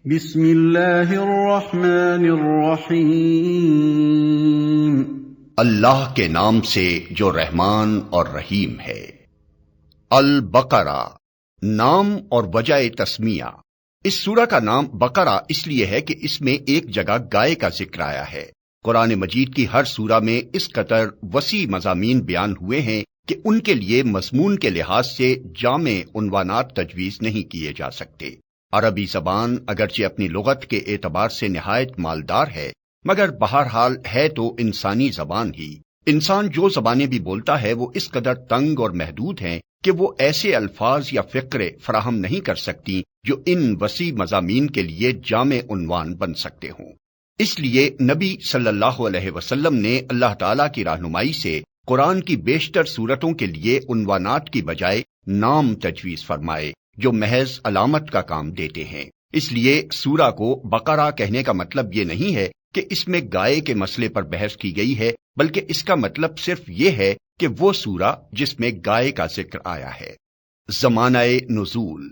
بسم اللہ الرحمن الرحیم۔ اللہ کے نام سے جو رحمان اور رحیم ہے۔ البقرہ نام اور وجہ تسمیہ۔ اس سورہ کا نام بقرہ اس لیے ہے کہ اس میں ایک جگہ گائے کا ذکر آیا ہے۔ قرآن مجید کی ہر سورہ میں اس قدر وسیع مضامین بیان ہوئے ہیں کہ ان کے لیے مضمون کے لحاظ سے جامع عنوانات تجویز نہیں کیے جا سکتے۔ عربی زبان اگرچہ اپنی لغت کے اعتبار سے نہایت مالدار ہے، مگر بہرحال ہے تو انسانی زبان ہی۔ انسان جو زبانیں بھی بولتا ہے وہ اس قدر تنگ اور محدود ہیں کہ وہ ایسے الفاظ یا فقرے فراہم نہیں کر سکتی جو ان وسیع مضامین کے لیے جامع عنوان بن سکتے ہوں۔ اس لیے نبی صلی اللہ علیہ وسلم نے اللہ تعالیٰ کی رہنمائی سے قرآن کی بیشتر صورتوں کے لیے عنوانات کی بجائے نام تجویز فرمائے جو محض علامت کا کام دیتے ہیں۔ اس لیے سورہ کو بقرہ کہنے کا مطلب یہ نہیں ہے کہ اس میں گائے کے مسئلے پر بحث کی گئی ہے، بلکہ اس کا مطلب صرف یہ ہے کہ وہ سورہ جس میں گائے کا ذکر آیا ہے۔ زمانہ نزول۔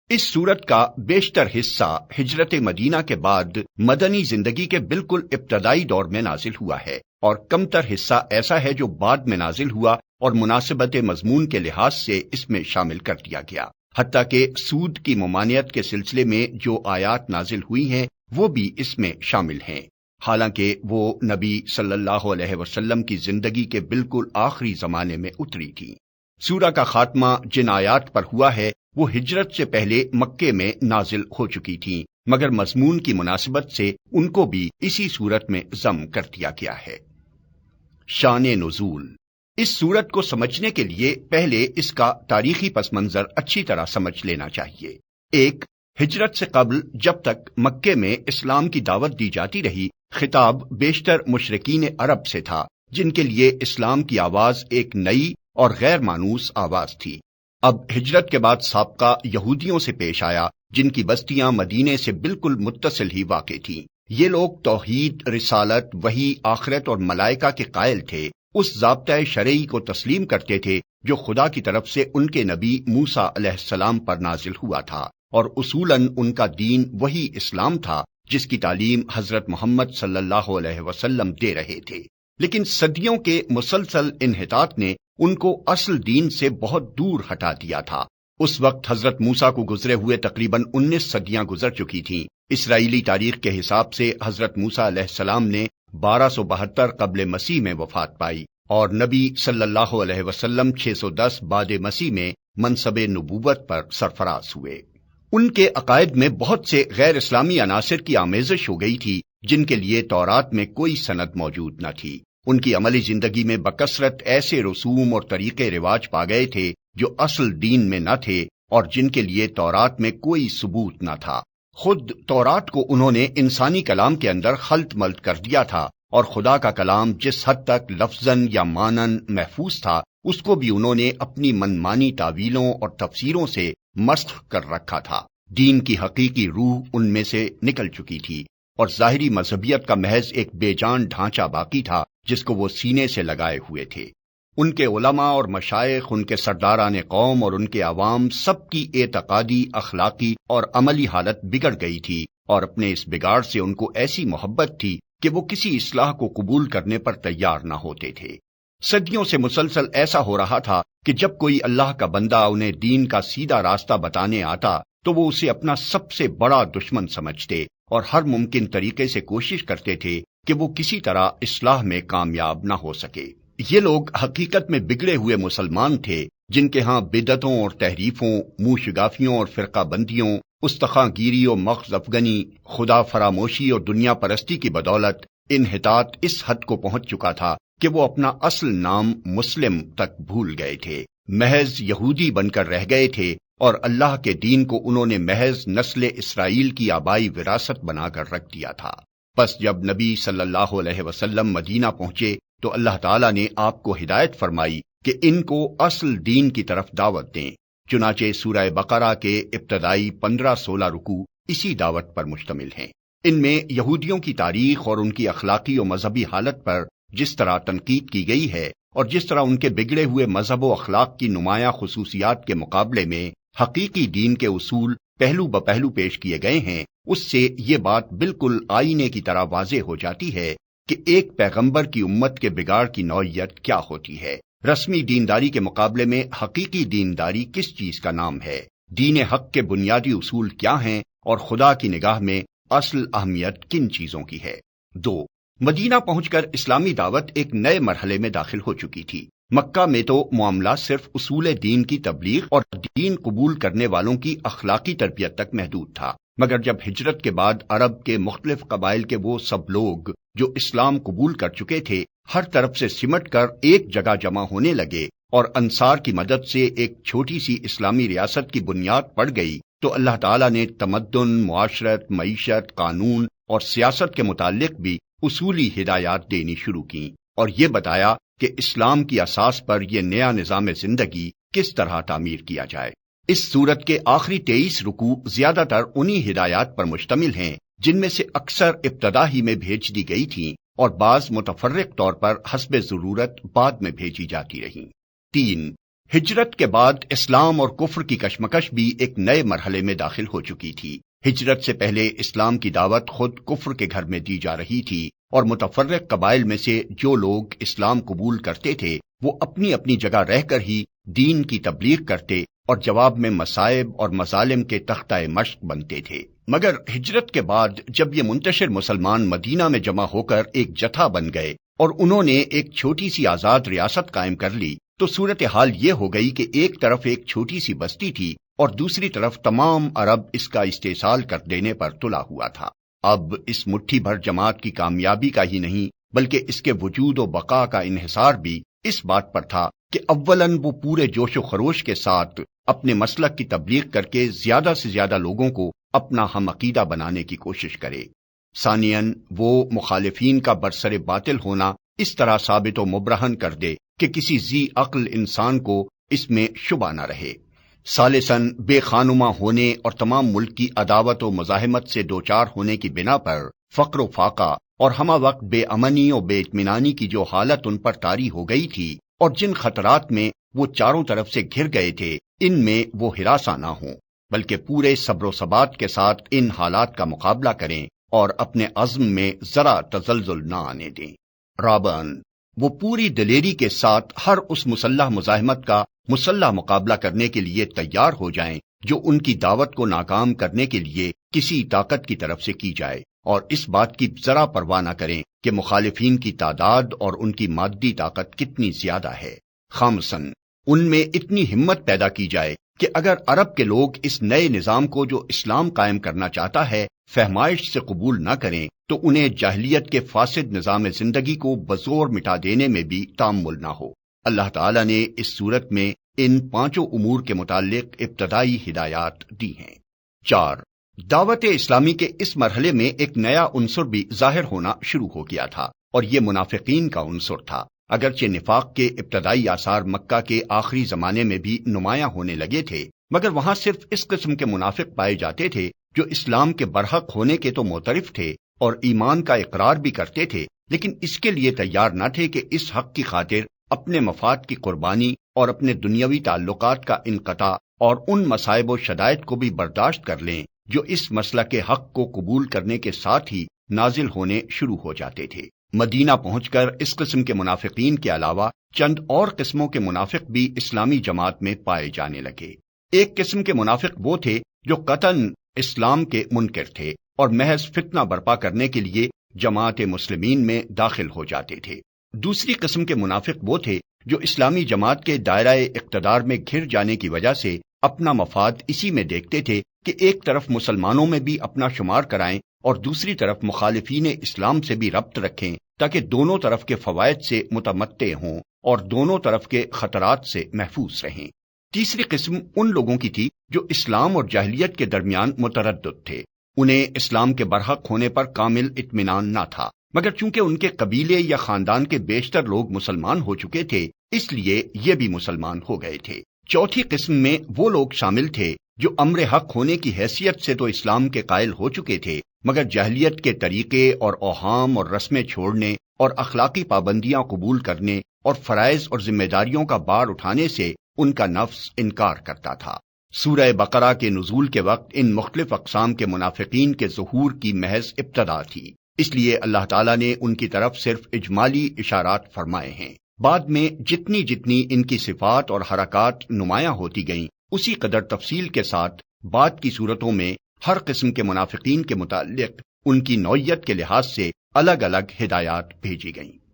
اس سورت کا بیشتر حصہ ہجرت مدینہ کے بعد مدنی زندگی کے بالکل ابتدائی دور میں نازل ہوا ہے، اور کمتر حصہ ایسا ہے جو بعد میں نازل ہوا اور مناسبت مضمون کے لحاظ سے اس میں شامل کر دیا گیا۔ حتیٰ کہ سود کی ممانعت کے سلسلے میں جو آیات نازل ہوئی ہیں وہ بھی اس میں شامل ہیں، حالانکہ وہ نبی صلی اللہ علیہ وسلم کی زندگی کے بالکل آخری زمانے میں اتری تھی۔ سورہ کا خاتمہ جن آیات پر ہوا ہے وہ ہجرت سے پہلے مکے میں نازل ہو چکی تھیں، مگر مضمون کی مناسبت سے ان کو بھی اسی صورت میں ضم کر دیا گیا ہے۔ شان نزول۔ اس سورت کو سمجھنے کے لیے پہلے اس کا تاریخی پس منظر اچھی طرح سمجھ لینا چاہیے۔ ایک، ہجرت سے قبل جب تک مکے میں اسلام کی دعوت دی جاتی رہی، خطاب بیشتر مشرکین عرب سے تھا، جن کے لیے اسلام کی آواز ایک نئی اور غیر مانوس آواز تھی۔ اب ہجرت کے بعد سابقہ یہودیوں سے پیش آیا، جن کی بستیاں مدینے سے بالکل متصل ہی واقع تھیں۔ یہ لوگ توحید، رسالت، وحی، آخرت اور ملائکہ کے قائل تھے، اس ضابطۂ شرعی کو تسلیم کرتے تھے جو خدا کی طرف سے ان کے نبی موسیٰ علیہ السلام پر نازل ہوا تھا، اور اصولاً ان کا دین وہی اسلام تھا جس کی تعلیم حضرت محمد صلی اللہ علیہ وسلم دے رہے تھے۔ لیکن صدیوں کے مسلسل انحطاط نے ان کو اصل دین سے بہت دور ہٹا دیا تھا۔ اس وقت حضرت موسیٰ کو گزرے ہوئے تقریباً 19 صدیاں گزر چکی تھیں۔ اسرائیلی تاریخ کے حساب سے حضرت موسیٰ علیہ السلام نے 1272 قبل مسیح میں وفات پائی، اور نبی صلی اللہ علیہ وسلم 610 بعد مسیح میں منصب نبوت پر سرفراز ہوئے۔ ان کے عقائد میں بہت سے غیر اسلامی عناصر کی آمیزش ہو گئی تھی جن کے لیے تورات میں کوئی سند موجود نہ تھی۔ ان کی عملی زندگی میں بکثرت ایسے رسوم اور طریقے رواج پا گئے تھے جو اصل دین میں نہ تھے اور جن کے لیے تورات میں کوئی ثبوت نہ تھا۔ خود تورات کو انہوں نے انسانی کلام کے اندر خلط ملط کر دیا تھا، اور خدا کا کلام جس حد تک لفظاً یا معناً محفوظ تھا اس کو بھی انہوں نے اپنی منمانی تعویلوں اور تفسیروں سے مسخ کر رکھا تھا۔ دین کی حقیقی روح ان میں سے نکل چکی تھی، اور ظاہری مذہبیت کا محض ایک بے جان ڈھانچہ باقی تھا جس کو وہ سینے سے لگائے ہوئے تھے۔ ان کے علماء اور مشائخ، ان کے سرداران قوم اور ان کے عوام سب کی اعتقادی، اخلاقی اور عملی حالت بگڑ گئی تھی، اور اپنے اس بگاڑ سے ان کو ایسی محبت تھی کہ وہ کسی اصلاح کو قبول کرنے پر تیار نہ ہوتے تھے۔ صدیوں سے مسلسل ایسا ہو رہا تھا کہ جب کوئی اللہ کا بندہ انہیں دین کا سیدھا راستہ بتانے آتا تو وہ اسے اپنا سب سے بڑا دشمن سمجھتے اور ہر ممکن طریقے سے کوشش کرتے تھے کہ وہ کسی طرح اصلاح میں کامیاب نہ ہو سکے۔ یہ لوگ حقیقت میں بگڑے ہوئے مسلمان تھے جن کے ہاں بدعتوں اور تحریفوں، منہ شگافیوں اور فرقہ بندیوں، استخاں گیری اور مغز افغنی، خدا فراموشی اور دنیا پرستی کی بدولت انحطاط اس حد کو پہنچ چکا تھا کہ وہ اپنا اصل نام مسلم تک بھول گئے تھے، محض یہودی بن کر رہ گئے تھے، اور اللہ کے دین کو انہوں نے محض نسل اسرائیل کی آبائی وراثت بنا کر رکھ دیا تھا۔ پس جب نبی صلی اللہ علیہ وسلم مدینہ پہنچے تو اللہ تعالیٰ نے آپ کو ہدایت فرمائی کہ ان کو اصل دین کی طرف دعوت دیں۔ چنانچہ سورہ بقرہ کے ابتدائی 15-16 رکوع اسی دعوت پر مشتمل ہیں۔ ان میں یہودیوں کی تاریخ اور ان کی اخلاقی و مذہبی حالت پر جس طرح تنقید کی گئی ہے، اور جس طرح ان کے بگڑے ہوئے مذہب و اخلاق کی نمایاں خصوصیات کے مقابلے میں حقیقی دین کے اصول پہلو بپہلو پیش کیے گئے ہیں، اس سے یہ بات بالکل آئینے کی طرح واضح ہو جاتی ہے کہ ایک پیغمبر کی امت کے بگاڑ کی نوعیت کیا ہوتی ہے۔ رسمی دینداری کے مقابلے میں حقیقی دینداری کس چیز کا نام ہے، دین حق کے بنیادی اصول کیا ہیں، اور خدا کی نگاہ میں اصل اہمیت کن چیزوں کی ہے۔ 2، مدینہ پہنچ کر اسلامی دعوت ایک نئے مرحلے میں داخل ہو چکی تھی۔ مکہ میں تو معاملہ صرف اصول دین کی تبلیغ اور دین قبول کرنے والوں کی اخلاقی تربیت تک محدود تھا، مگر جب ہجرت کے بعد عرب کے مختلف قبائل کے وہ سب لوگ جو اسلام قبول کر چکے تھے ہر طرف سے سمٹ کر ایک جگہ جمع ہونے لگے اور انصار کی مدد سے ایک چھوٹی سی اسلامی ریاست کی بنیاد پڑ گئی، تو اللہ تعالیٰ نے تمدن، معاشرت، معیشت، قانون اور سیاست کے متعلق بھی اصولی ہدایات دینی شروع کی اور یہ بتایا کہ اسلام کی اساس پر یہ نیا نظام زندگی کس طرح تعمیر کیا جائے۔ اس سورت کے آخری 23 رکوع زیادہ تر انہی ہدایات پر مشتمل ہیں جن میں سے اکثر ابتدا ہی میں بھیج دی گئی تھیں اور بعض متفرق طور پر حسب ضرورت بعد میں بھیجی جاتی رہیں۔ 3، ہجرت کے بعد اسلام اور کفر کی کشمکش بھی ایک نئے مرحلے میں داخل ہو چکی تھی۔ ہجرت سے پہلے اسلام کی دعوت خود کفر کے گھر میں دی جا رہی تھی اور متفرق قبائل میں سے جو لوگ اسلام قبول کرتے تھے وہ اپنی اپنی جگہ رہ کر ہی دین کی تبلیغ کرتے اور جواب میں مصائب اور مظالم کے تختہ مشق بنتے تھے۔ مگر ہجرت کے بعد جب یہ منتشر مسلمان مدینہ میں جمع ہو کر ایک جتھا بن گئے اور انہوں نے ایک چھوٹی سی آزاد ریاست قائم کر لی تو صورتحال یہ ہو گئی کہ ایک طرف ایک چھوٹی سی بستی تھی اور دوسری طرف تمام عرب اس کا استحصال کر دینے پر تلا ہوا تھا۔ اب اس مٹھی بھر جماعت کی کامیابی کا ہی نہیں بلکہ اس کے وجود و بقا کا انحصار بھی اس بات پر تھا کہ اولاً وہ پورے جوش و خروش کے ساتھ اپنے مسلک کی تبلیغ کر کے زیادہ سے زیادہ لوگوں کو اپنا ہم عقیدہ بنانے کی کوشش کرے، ثانیاً وہ مخالفین کا برسر باطل ہونا اس طرح ثابت و مبرہن کر دے کہ کسی ذی عقل انسان کو اس میں شبہ نہ رہے، ثالثاً بے خانما ہونے اور تمام ملک کی عداوت و مزاحمت سے دوچار ہونے کی بنا پر فقر و فاقہ اور ہمہ وقت بے امنی اور بے اطمینانی کی جو حالت ان پر طاری ہو گئی تھی اور جن خطرات میں وہ چاروں طرف سے گھر گئے تھے ان میں وہ ہراساں نہ ہوں بلکہ پورے صبر و ثبات کے ساتھ ان حالات کا مقابلہ کریں اور اپنے عزم میں ذرا تزلزل نہ آنے دیں۔ رابعاً وہ پوری دلیری کے ساتھ ہر اس مسلح مزاحمت کا مسلح مقابلہ کرنے کے لیے تیار ہو جائیں جو ان کی دعوت کو ناکام کرنے کے لیے کسی طاقت کی طرف سے کی جائے، اور اس بات کی ذرا پرواہ نہ کریں کہ مخالفین کی تعداد اور ان کی مادی طاقت کتنی زیادہ ہے۔ خامساً ان میں اتنی ہمت پیدا کی جائے کہ اگر عرب کے لوگ اس نئے نظام کو جو اسلام قائم کرنا چاہتا ہے فہمائش سے قبول نہ کریں تو انہیں جاہلیت کے فاسد نظام زندگی کو بزور مٹا دینے میں بھی تامل نہ ہو۔ اللہ تعالیٰ نے اس صورت میں ان 5 امور کے متعلق ابتدائی ہدایات دی ہیں۔ 4، دعوت اسلامی کے اس مرحلے میں ایک نیا عنصر بھی ظاہر ہونا شروع ہو گیا تھا اور یہ منافقین کا عنصر تھا۔ اگرچہ نفاق کے ابتدائی آثار مکہ کے آخری زمانے میں بھی نمایاں ہونے لگے تھے مگر وہاں صرف اس قسم کے منافق پائے جاتے تھے جو اسلام کے برحق ہونے کے تو معترف تھے اور ایمان کا اقرار بھی کرتے تھے لیکن اس کے لیے تیار نہ تھے کہ اس حق کی خاطر اپنے مفاد کی قربانی اور اپنے دنیاوی تعلقات کا انقطاع اور ان مصائب و شدائد کو بھی برداشت کر لیں جو اس مسلک کے حق کو قبول کرنے کے ساتھ ہی نازل ہونے شروع ہو جاتے تھے۔ مدینہ پہنچ کر اس قسم کے منافقین کے علاوہ چند اور قسموں کے منافق بھی اسلامی جماعت میں پائے جانے لگے۔ ایک قسم کے منافق وہ تھے جو قطعاً اسلام کے منکر تھے اور محض فتنہ برپا کرنے کے لیے جماعت مسلمین میں داخل ہو جاتے تھے۔ دوسری قسم کے منافق وہ تھے جو اسلامی جماعت کے دائرہ اقتدار میں گھر جانے کی وجہ سے اپنا مفاد اسی میں دیکھتے تھے کہ ایک طرف مسلمانوں میں بھی اپنا شمار کرائیں اور دوسری طرف مخالفین اسلام سے بھی ربط رکھیں تاکہ دونوں طرف کے فوائد سے متمتع ہوں اور دونوں طرف کے خطرات سے محفوظ رہیں۔ تیسری قسم ان لوگوں کی تھی جو اسلام اور جاہلیت کے درمیان متردد تھے۔ انہیں اسلام کے برحق ہونے پر کامل اطمینان نہ تھا مگر چونکہ ان کے قبیلے یا خاندان کے بیشتر لوگ مسلمان ہو چکے تھے اس لیے یہ بھی مسلمان ہو گئے تھے۔ چوتھی قسم میں وہ لوگ شامل تھے جو امر حق ہونے کی حیثیت سے تو اسلام کے قائل ہو چکے تھے مگر جاہلیت کے طریقے اور اوہام اور رسمیں چھوڑنے اور اخلاقی پابندیاں قبول کرنے اور فرائض اور ذمہ داریوں کا بار اٹھانے سے ان کا نفس انکار کرتا تھا۔ سورہ بقرہ کے نزول کے وقت ان مختلف اقسام کے منافقین کے ظہور کی محض ابتدا تھی، اس لیے اللہ تعالیٰ نے ان کی طرف صرف اجمالی اشارات فرمائے ہیں۔ بعد میں جتنی جتنی ان کی صفات اور حرکات نمایاں ہوتی گئیں، اسی قدر تفصیل کے ساتھ بعد کی صورتوں میں ہر قسم کے منافقین کے متعلق ان کی نوعیت کے لحاظ سے الگ الگ ہدایات بھیجی گئیں۔